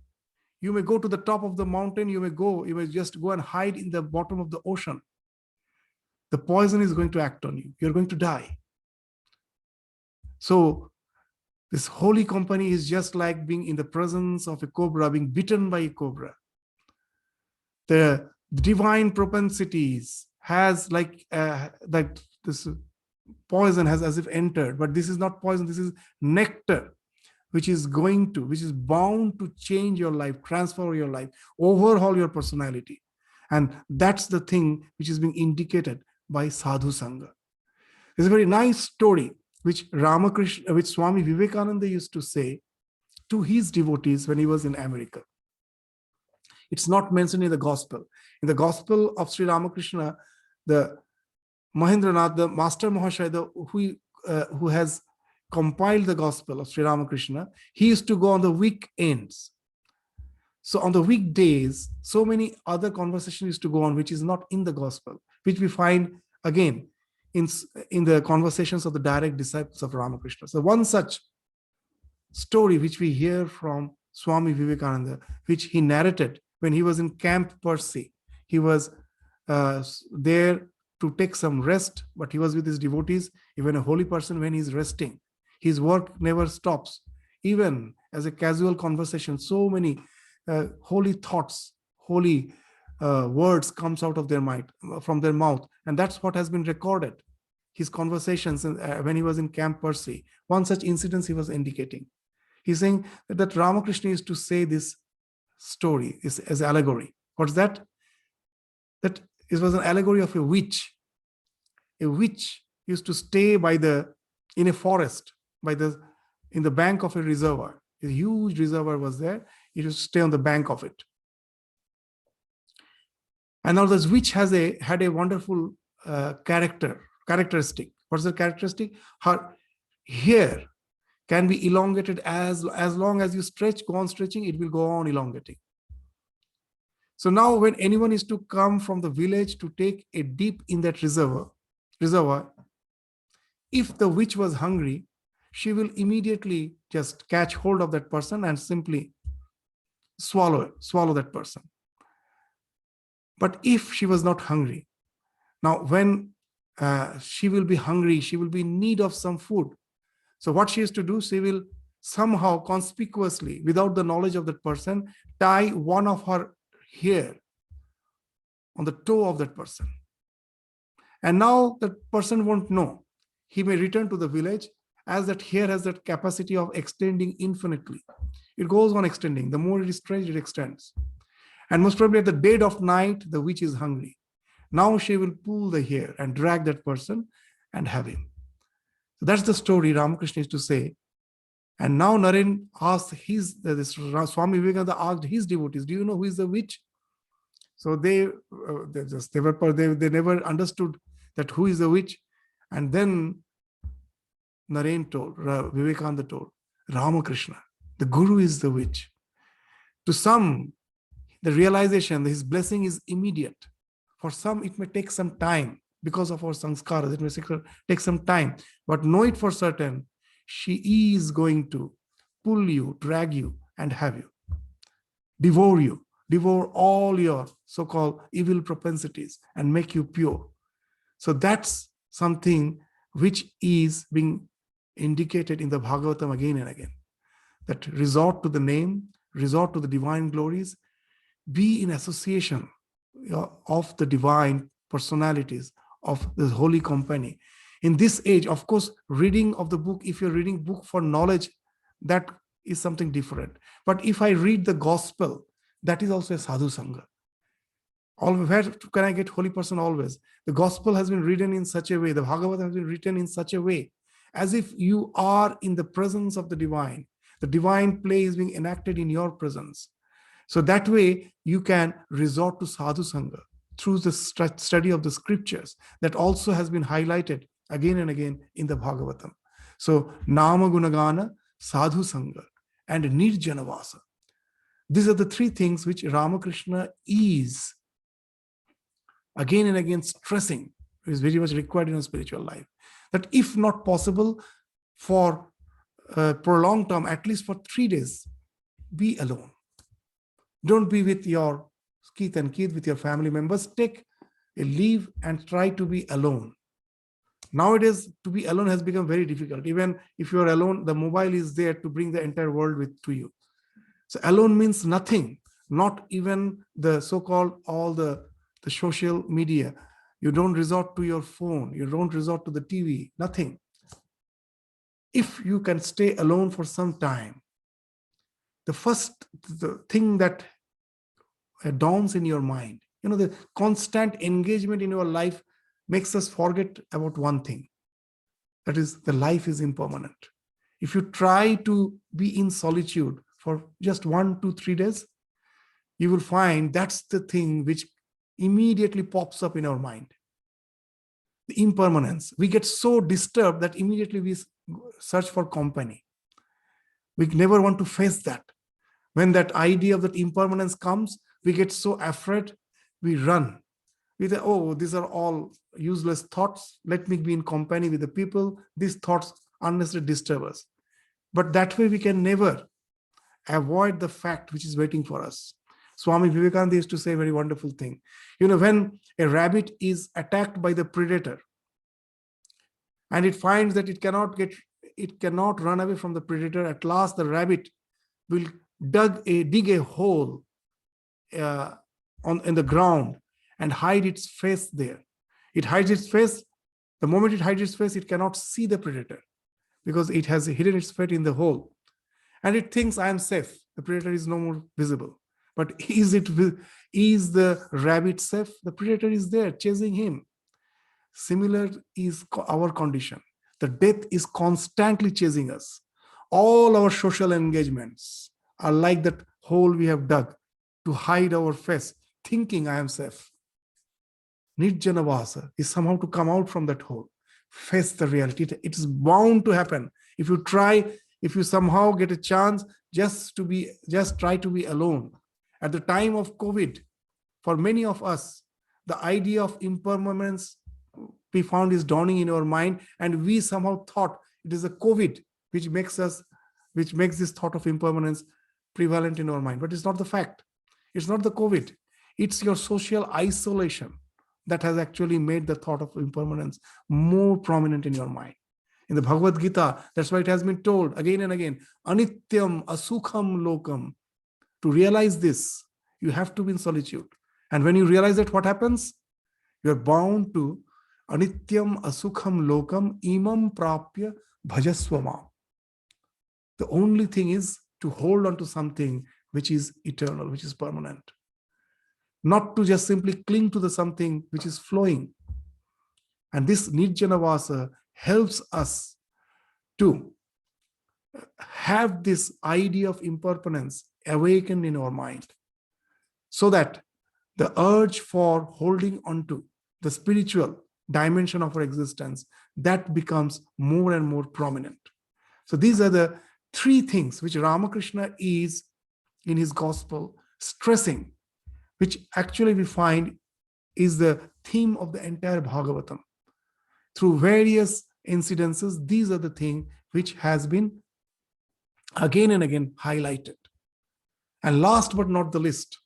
You may go to the top of the mountain. You may just go and hide in the bottom of the ocean. The poison is going to act on you. You're going to die." So this holy company is just like being in the presence of a cobra, being bitten by a cobra. The divine propensities has like that this poison has as if entered, but this is not poison. This is nectar, which is bound to change your life, transform your life, overhaul your personality. And that's the thing which is being indicated by Sadhu-Sanga. There's a very nice story which Swami Vivekananda used to say to his devotees when he was in America. It's not mentioned in the gospel. In the gospel of Sri Ramakrishna, the Mahendranath, the Master Mahashaya, who has compiled the gospel of Sri Ramakrishna, he used to go on the weekends. So on the weekdays, so many other conversations used to go on, which is not in the gospel, which we find again in the conversations of the direct disciples of Ramakrishna. So one such story which we hear from Swami Vivekananda, which he narrated when he was in Camp Percy. He was there to take some rest, but he was with his devotees. Even a holy person, when he's resting, his work never stops. Even as a casual conversation, so many holy thoughts, holy words comes out of their mind, from their mouth. And that's what has been recorded. His conversations when he was in Camp Percy. One such incident he was indicating. He's saying that Ramakrishna used to say this story as allegory. What's that? That it was an allegory of a witch. A witch used to stay in a forest, in the bank of a reservoir. A huge reservoir was there. He used to stay on the bank of it. And now this witch had a wonderful characteristic. What's the characteristic? Her hair can be elongated as long as you go on stretching, it will go on elongating. So now when anyone is to come from the village to take a dip in that reservoir, if the witch was hungry, she will immediately just catch hold of that person and simply swallow that person. But if she was not hungry, now when she will be hungry, she will be in need of some food. So what she has to do, she will somehow conspicuously, without the knowledge of that person, tie one of her hair on the toe of that person. And now that person won't know. He may return to the village, as that hair has that capacity of extending infinitely. It goes on extending. The more it is stretched, it extends. And most probably at the dead of night, the witch is hungry. Now she will pull the hair and drag that person and have him. So that's the story Ramakrishna used to say. And now Naren asked Swami Vivekananda asked his devotees, "Do you know who is the witch?" So they never understood that who is the witch. And then Naren told, Vivekananda told, Ramakrishna, the Guru is the witch. To some, the realization, his blessing is immediate. For some, it may take some time because of our sanskaras. It may take some time. But know it for certain, she is going to pull you, drag you, and have you. Devour all your so-called evil propensities and make you pure. So that's something which is being indicated in the Bhagavatam again and again. That resort to the name, resort to the divine glories, be in association of the divine personalities of the holy company. In this age, of course, reading of the book, if you're reading book for knowledge, that is something different. But if I read the gospel, that is also a Sadhu-Sanga. Where can I get holy person always? The gospel has been written in such a way, the Bhagavatam has been written in such a way, as if you are in the presence of the divine. The divine play is being enacted in your presence. So that way you can resort to Sadhu-Sanga through the study of the scriptures. That also has been highlighted again and again in the Bhagavatam. So Nama Gunagana, Sadhu-Sanga, and nirjanavasa. These are the three things which Ramakrishna is again and again stressing, is very much required in a spiritual life. That if not possible for prolonged term, at least for 3 days, be alone. Don't be with your kith and kin, with your family members. Take a leave and try to be alone. Nowadays, to be alone has become very difficult. Even if you are alone, the mobile is there to bring the entire world to you. So alone means nothing, not even the so-called all the social media. You don't resort to your phone, you don't resort to the TV, nothing. If you can stay alone for some time, the thing that dawns in your mind, the constant engagement in your life makes us forget about one thing. That is, the life is impermanent. If you try to be in solitude for just 1 to 3 days, you will find that's the thing which immediately pops up in our mind. The impermanence. We get so disturbed that immediately we search for company. We never want to face that. When that idea of that impermanence comes, we get so afraid, we run. We say, oh, these are all useless thoughts. Let me be in company with the people. These thoughts unnecessarily disturb us. But that way we can never avoid the fact which is waiting for us. Swami Vivekananda used to say a very wonderful thing. When a rabbit is attacked by the predator and it finds that it cannot run away from the predator, at last the rabbit will dig a hole in the ground and hide its face there. It hides its face. The moment it hides its face, it cannot see the predator because it has hidden its face in the hole. And it thinks, I am safe. The predator is no more visible. But is the rabbit safe? The predator is there chasing him. Similar is our condition. The death is constantly chasing us. All our social engagements are like that hole we have dug to hide our face, thinking I am safe. Nirjanavasa is somehow to come out from that hole, face the reality. It is bound to happen. If you somehow get a chance, just try to be alone. At the time of COVID, for many of us, the idea of impermanence we found is dawning in our mind, and we somehow thought it is a COVID which makes this thought of impermanence prevalent in our mind. But it's not the fact. It's not the COVID. It's your social isolation that has actually made the thought of impermanence more prominent in your mind. In the Bhagavad Gita, that's why it has been told again and again, anityam asukham lokam. To realize this, you have to be in solitude. And when you realize that, what happens? You are bound to anityam asukham lokam imam prapya bhajaswama. The only thing is to hold on to something which is eternal, which is permanent. Not to just simply cling to the something which is flowing. And this Nirjanavasa helps us to have this idea of impermanence awakened in our mind, so that the urge for holding on to the spiritual dimension of our existence, that becomes more and more prominent. So these are the 3 things which Ramakrishna is in his gospel stressing, which actually we find is the theme of the entire Bhagavatam. Through various incidences, these are the things which has been again and again highlighted. And last but not the least,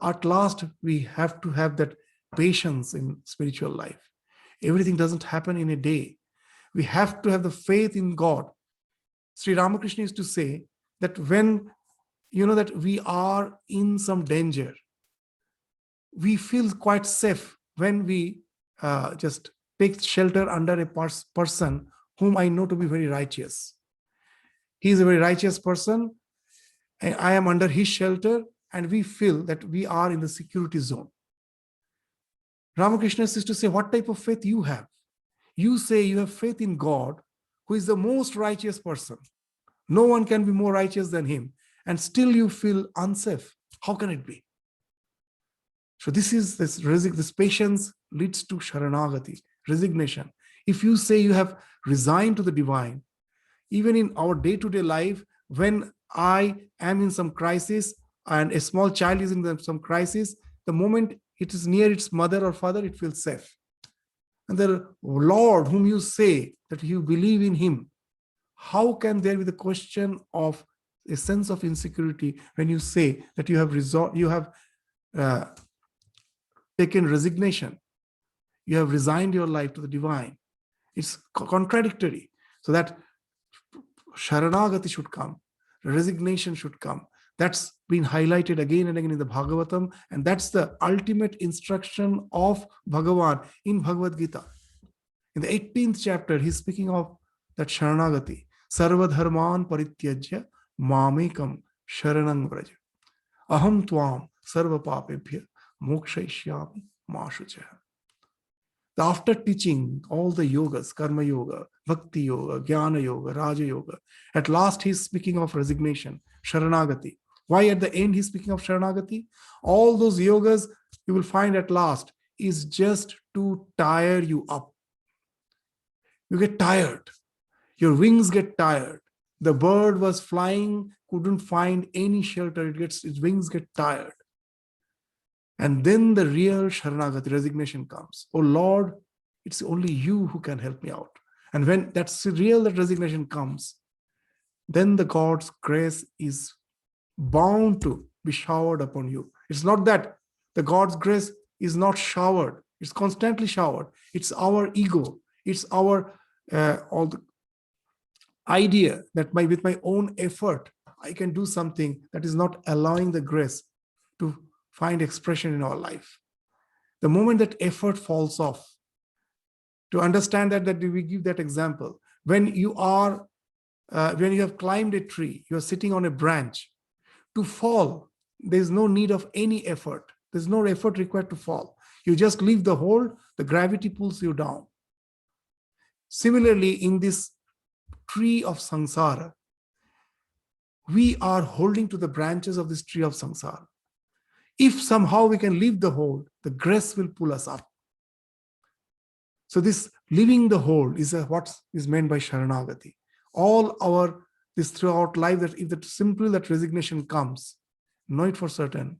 at last we have to have that patience in spiritual life. Everything doesn't happen in a day. We have to have the faith in God. Sri Ramakrishna used to say that when that we are in some danger, we feel quite safe when we just take shelter under a person whom I know to be very righteous. He is a very righteous person, and I am under his shelter, and we feel that we are in the security zone. Ramakrishna used to say, what type of faith you have? You say you have faith in God, who is the most righteous person. No one can be more righteous than him, and still you feel unsafe. How can it be? So this patience leads to sharanagati, resignation. If you say you have resigned to the divine, even in our day-to-day life, When I am in some crisis and a small child is in some crisis, the moment it is near its mother or father, it feels safe. And the Lord, whom you say that you believe in him, how can there be the question of a sense of insecurity when you say that you have uh, taken resignation, you have resigned your life to the divine? It's contradictory. So that Sharanagati should come, resignation should come. That's been highlighted again and again in the Bhagavatam, and that's the ultimate instruction of Bhagavan in Bhagavad Gita. In the 18th chapter, he's speaking of that Sharanagati. Sarva dharman parityajya mamekam sharanang vraja. Aham tvam sarva papebhya mokshaishyami ma shuchah. After teaching all the yogas, karma yoga, bhakti yoga, jnana yoga, raja yoga, at last he's speaking of resignation, sharanagati. Why at the end he's speaking of sharanagati? All those yogas you will find at last is just to tire you up. You get tired. Your wings get tired. The bird was flying, couldn't find any shelter. Its wings get tired. And then the real Sharanagati, resignation comes. Oh Lord, it's only you who can help me out. And when that's real, that resignation comes, then the God's grace is bound to be showered upon you. It's not that the God's grace is not showered. It's constantly showered. It's our ego. It's our all the idea that with my own effort, I can do something that is not allowing the grace to find expression in our life. The moment that effort falls off, to understand that we give that example, when you have climbed a tree, you are sitting on a branch, to fall, there's no need of any effort. There's no effort required to fall. You just leave the hold, the gravity pulls you down. Similarly, in this tree of samsara, we are holding to the branches of this tree of samsara. If somehow we can leave the hold, the grace will pull us up. So this leaving the hold is what is meant by Sharanagati. This throughout life, that if that resignation comes, know it for certain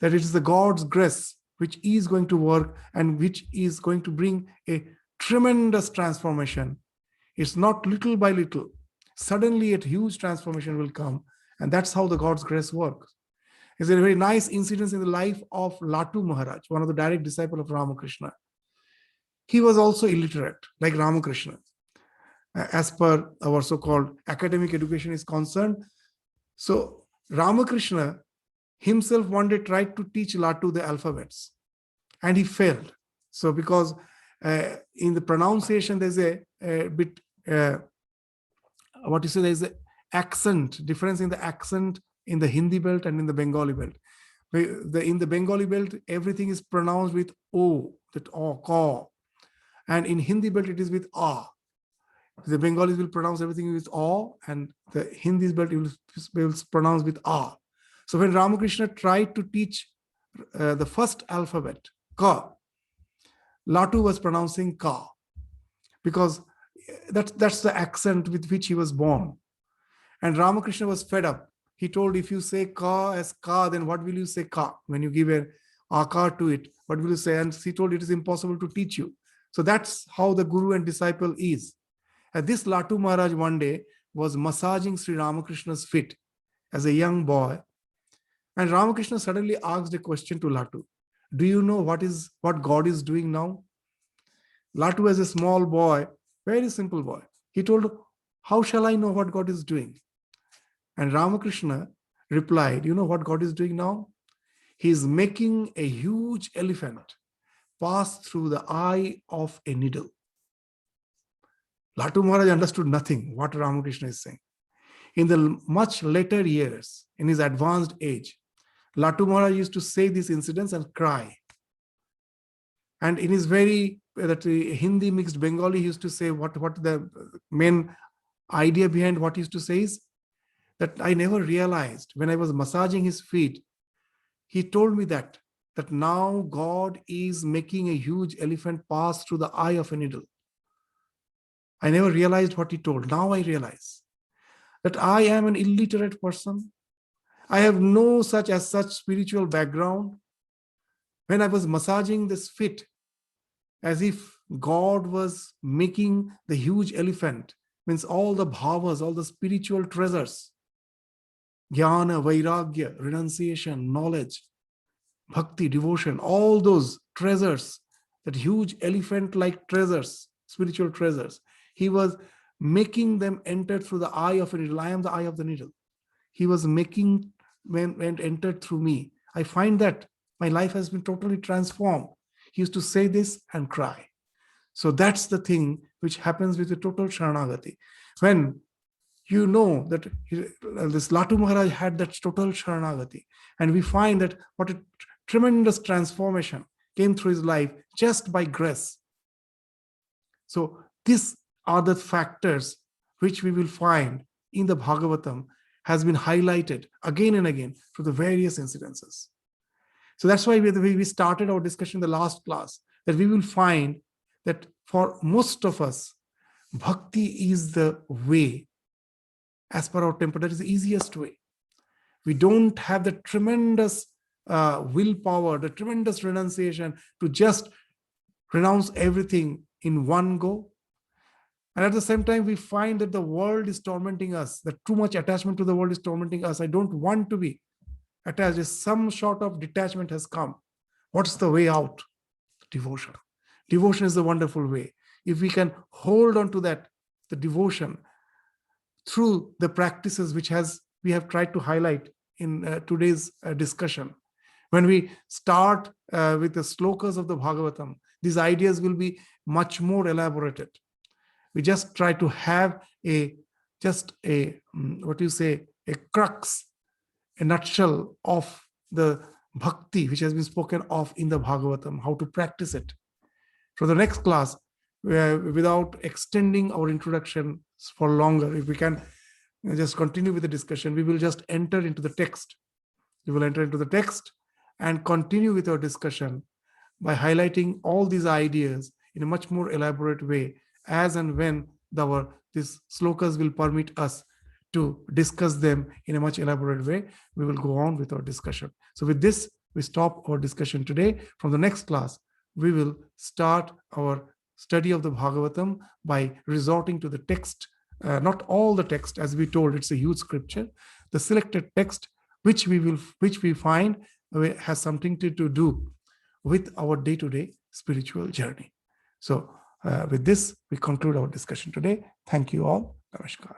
that it is the God's grace which is going to work and which is going to bring a tremendous transformation. It's not little by little. Suddenly a huge transformation will come, and that's how the God's grace works. There's a very nice incident in the life of Latu Maharaj, one of the direct disciples of Ramakrishna. He was also illiterate, like Ramakrishna, as per our so-called academic education is concerned. So Ramakrishna himself one day tried to teach Latu the alphabets, and he failed. So because in the pronunciation there's a bit, there's an accent, difference in the accent in the Hindi belt and in the Bengali belt. In the Bengali belt, everything is pronounced with O, that O, Ka. And in Hindi belt, it is with A. The Bengalis will pronounce everything with O, and the Hindi belt will pronounce with A. So when Ramakrishna tried to teach the first alphabet, Ka, Latu was pronouncing Ka, because that's the accent with which he was born. And Ramakrishna was fed up. He told, if you say Ka as Ka, then what will you say Ka? When you give an Akar to it, what will you say? And he told, it is impossible to teach you. So that's how the guru and disciple is. And this Latu Maharaj one day was massaging Sri Ramakrishna's feet as a young boy. And Ramakrishna suddenly asked a question to Latu. Do you know what God is doing now? Latu, as a small boy, very simple boy, he told, how shall I know what God is doing? And Ramakrishna replied, you know what God is doing now? He is making a huge elephant pass through the eye of a needle. Latu Maharaj understood nothing what Ramakrishna is saying. In the much later years, in his advanced age, Latu Maharaj used to say these incidents and cry. And in his Hindi mixed Bengali, he used to say what the main idea behind what he used to say is that I never realized when I was massaging his feet, he told me that now God is making a huge elephant pass through the eye of a needle. I never realized what he told. Now I realize. that I am an illiterate person. I have no such spiritual background. When I was massaging this feet, as if God was making the huge elephant, means all the bhavas, all the spiritual treasures, jnana, vairagya, renunciation, knowledge, bhakti, devotion, all those treasures, that huge elephant-like treasures, spiritual treasures, he was making them enter through the eye of a needle. I am the eye of the needle. He was making when entered through me. I find that my life has been totally transformed. He used to say this and cry. So that's the thing which happens with the total Sharanagati. When you know that this Latu Maharaj had that total Sharanagati, and we find that what a tremendous transformation came through his life just by grace. So these are the factors which we will find in the Bhagavatam has been highlighted again and again through the various incidences. So that's why we started our discussion in the last class, that we will find that for most of us, bhakti is the way, as per our temper, that is the easiest way. We don't have the tremendous willpower, the tremendous renunciation to just renounce everything in one go. And at the same time, we find that the world is tormenting us, that too much attachment to the world is tormenting us. I don't want to be attached. Some sort of detachment has come. What's the way out? Devotion. Devotion is the wonderful way. If we can hold on to that, the devotion, through the practices which we have tried to highlight in today's discussion. When we start with the slokas of the Bhagavatam, these ideas will be much more elaborated. We just try to have a crux, a nutshell of the bhakti which has been spoken of in the Bhagavatam, how to practice it. For the next class, without extending our introduction for longer, if we can just continue with the discussion, we will just enter into the text. We will enter into the text and continue with our discussion by highlighting all these ideas in a much more elaborate way, as and when these slokas will permit us to discuss them in a much elaborate way. We will go on with our discussion. So with this, we stop our discussion today. From the next class, we will start our study of the Bhagavatam by resorting to the text, not all the text, as we told, it's a huge scripture, the selected text which we find has something to do with our day-to-day spiritual journey. So with this, we conclude our discussion today. Thank you all. Namaskar.